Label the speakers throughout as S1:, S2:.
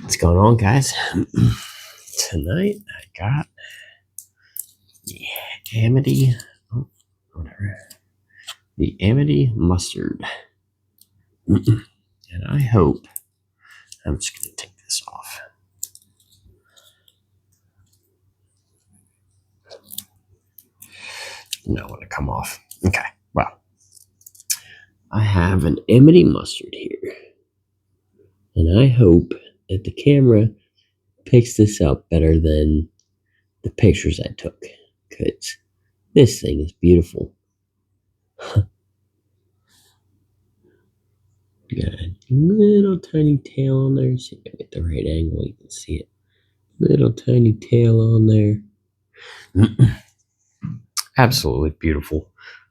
S1: What's going on, guys? Tonight I got the Amity, the Amity mustard, and I hope I'm just going to take this off. No, want to come off. Okay, well, I have an Amity mustard here, and I hope that the camera picks this up better than the pictures I took, because this thing is beautiful. Got a little tiny tail on there. See if I get the right angle, you can see it. Little tiny tail on there. Absolutely beautiful.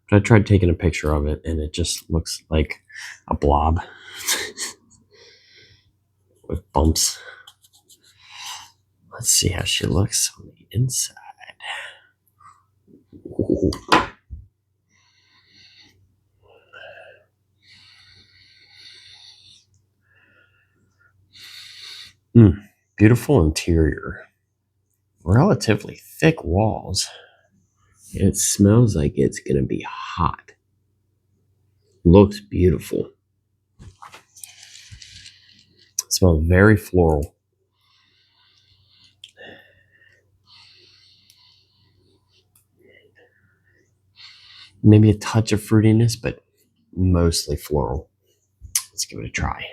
S1: But I tried taking a picture of it, and it just looks like a blob with bumps. Let's see how she looks on the inside. Beautiful interior. Relatively thick walls. It smells like it's going to be hot. Looks beautiful. It smells very floral. Maybe a touch of fruitiness, but mostly floral. Let's give it a try.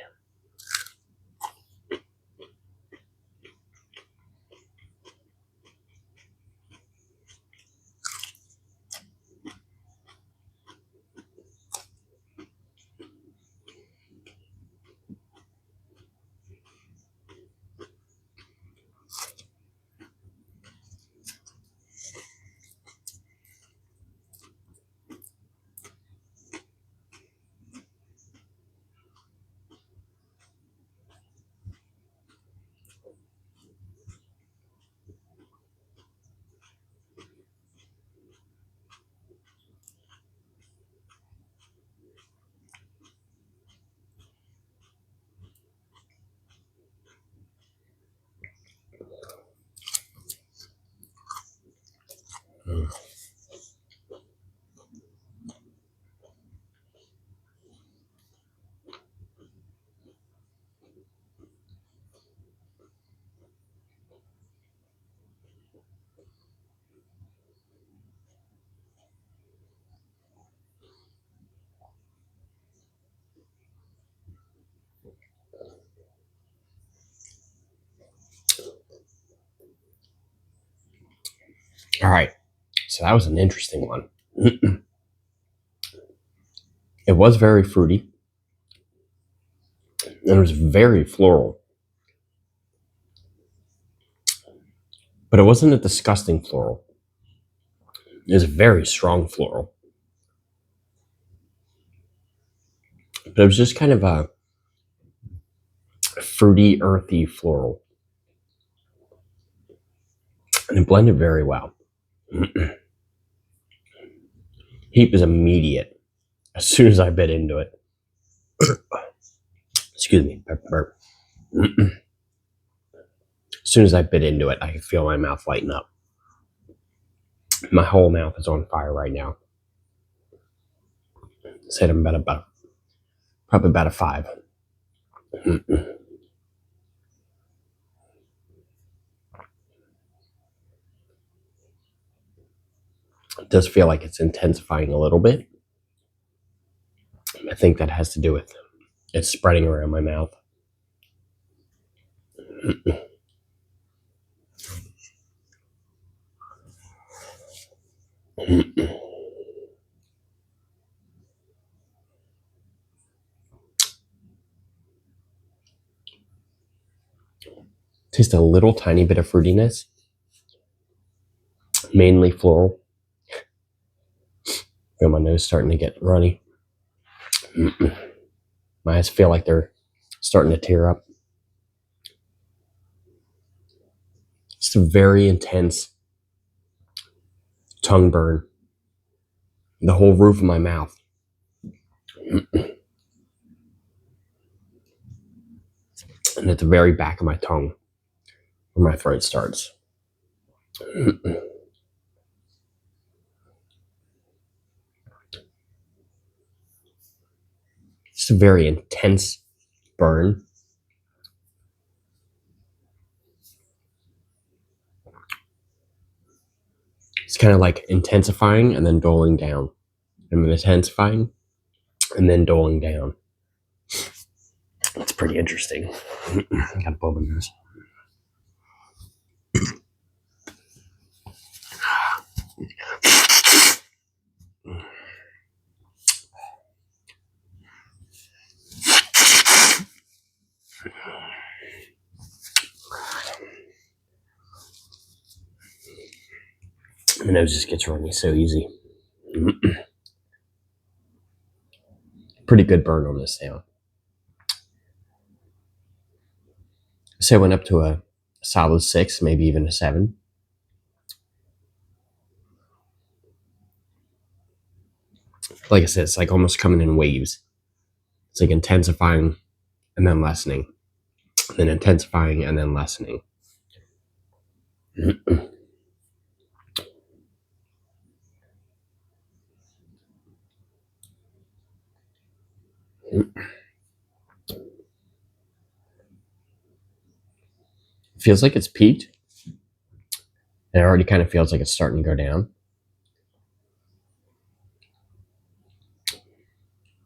S1: All right, so that was an interesting one. It was very fruity, and it was very floral. But it wasn't a disgusting floral. It was a very strong floral. But it was just kind of a fruity, earthy floral. And it blended very well. Heat was immediate as soon as I bit into it. Excuse me, burp. As soon as I bit into it, I could feel my mouth lighten up. My whole mouth is on fire right now. Said I'm probably about a 5. It does feel like it's intensifying a little bit. I think that has to do with it spreading around my mouth. Taste a little tiny bit of fruitiness, mainly floral. Feel my nose starting to get runny. My eyes feel like they're starting to tear up. It's a very intense tongue burn. The whole roof of my mouth. and at the very back of my tongue where my throat starts. It's a very intense burn. It's kind of like intensifying and then doling down, and then intensifying and then doling down. It's pretty interesting. I got a bubble nose. My nose just gets runny so easy. Pretty good burn on this now. So I went up to a solid 6, maybe even a 7. Like I said, it's like almost coming in waves. It's like intensifying and then lessening, then intensifying and then lessening. Feels like it's peaked. And it already kind of feels like it's starting to go down,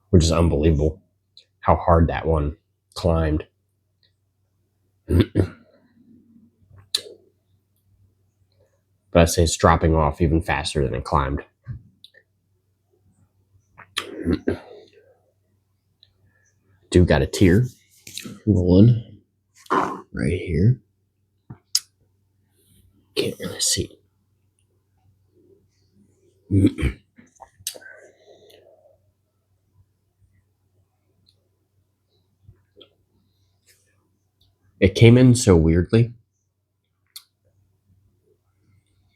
S1: which is unbelievable how hard that one climbed. But I say it's dropping off even faster than it climbed. Dude got a tear rolling right here. Can't really see it. It came in so weirdly.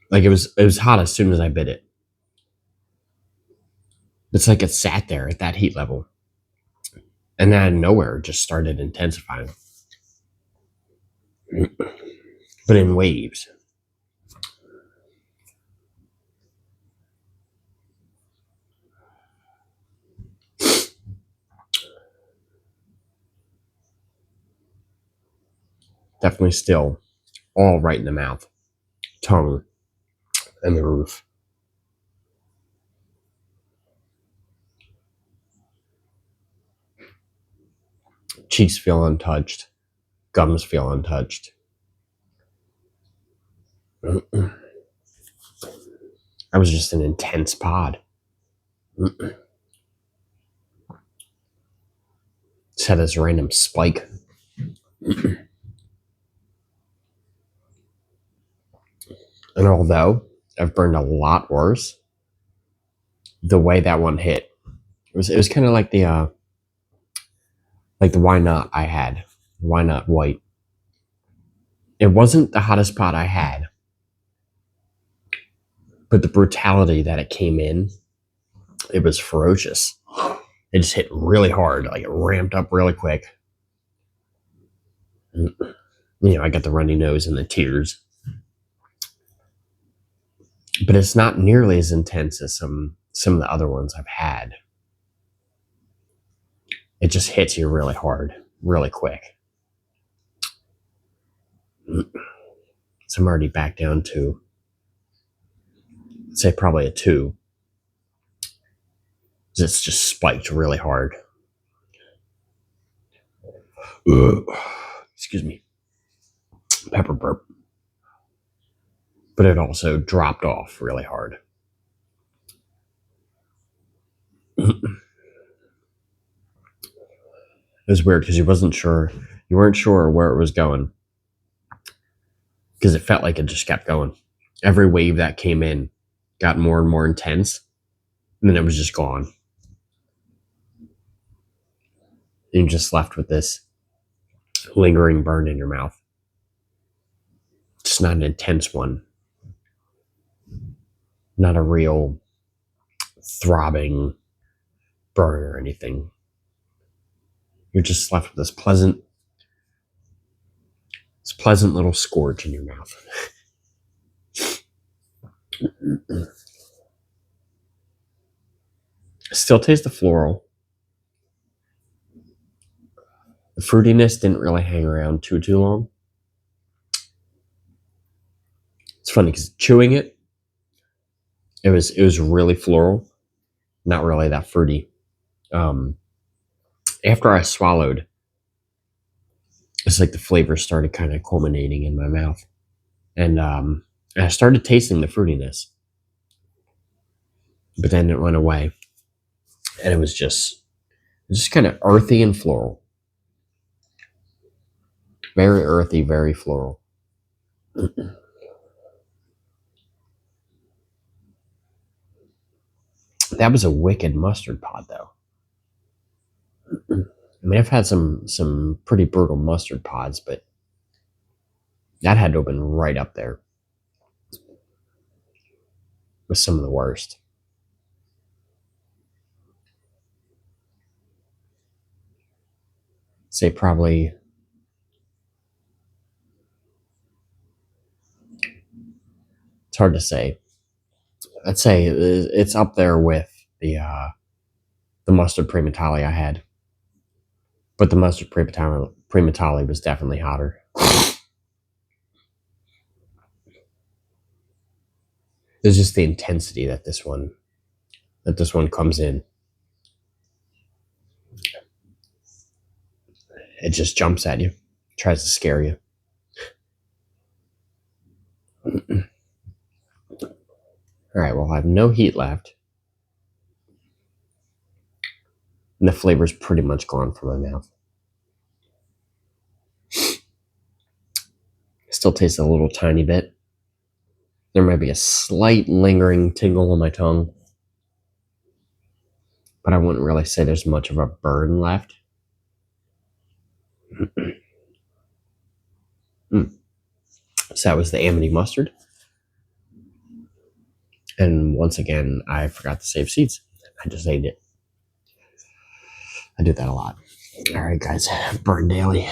S1: Like it was hot as soon as I bit it. It's like it sat there at that heat level. And then out of nowhere it just started intensifying. But in waves. Definitely still all right in the mouth, tongue, and the roof. Cheeks feel untouched. Gums feel untouched. I was just an intense pod. Just had this random spike. And although I've burned a lot worse, the way that one hit, it was kind of like the why not I had, why not white. It wasn't the hottest pot I had, but the brutality that it came in, it was ferocious. It just hit really hard, like it ramped up really quick. And, I got the runny nose and the tears. But it's not nearly as intense as some of the other ones I've had. It just hits you really hard, really quick. So I'm already back down to, I'd say probably a 2. It's just spiked really hard. Excuse me. Pepper burp. But it also dropped off really hard. It was weird because you weren't sure where it was going, because it felt like it just kept going. Every wave that came in got more and more intense, and then it was just gone. And you're just left with this lingering burn in your mouth. Just not an intense one. Not a real throbbing burn or anything. You're just left with this pleasant pleasant little scourge in your mouth. Still taste the floral. The fruitiness didn't really hang around too long. It's funny because chewing it was really floral, not really that fruity. After I swallowed, it's like the flavor started kind of culminating in my mouth, and I started tasting the fruitiness, but then it went away, and it was just kind of earthy and floral, very earthy, very floral. That was a wicked mustard pod, though. I mean, I've had some pretty brutal mustard pods, but that had to have been right up there with some of the worst. Say probably it's hard to say. I'd say it's up there with the mustard Primatali I had, but the mustard Primatali was definitely hotter. There's just the intensity that this one comes in. It just jumps at you, tries to scare you. All right, well, I have no heat left, and the flavor's pretty much gone from my mouth. Still tastes a little tiny bit. There might be a slight lingering tingle on my tongue, but I wouldn't really say there's much of a burn left. So that was the Amity mustard. And once again, I forgot to save seeds. I just ate it. I do that a lot. All right, guys, burn daily.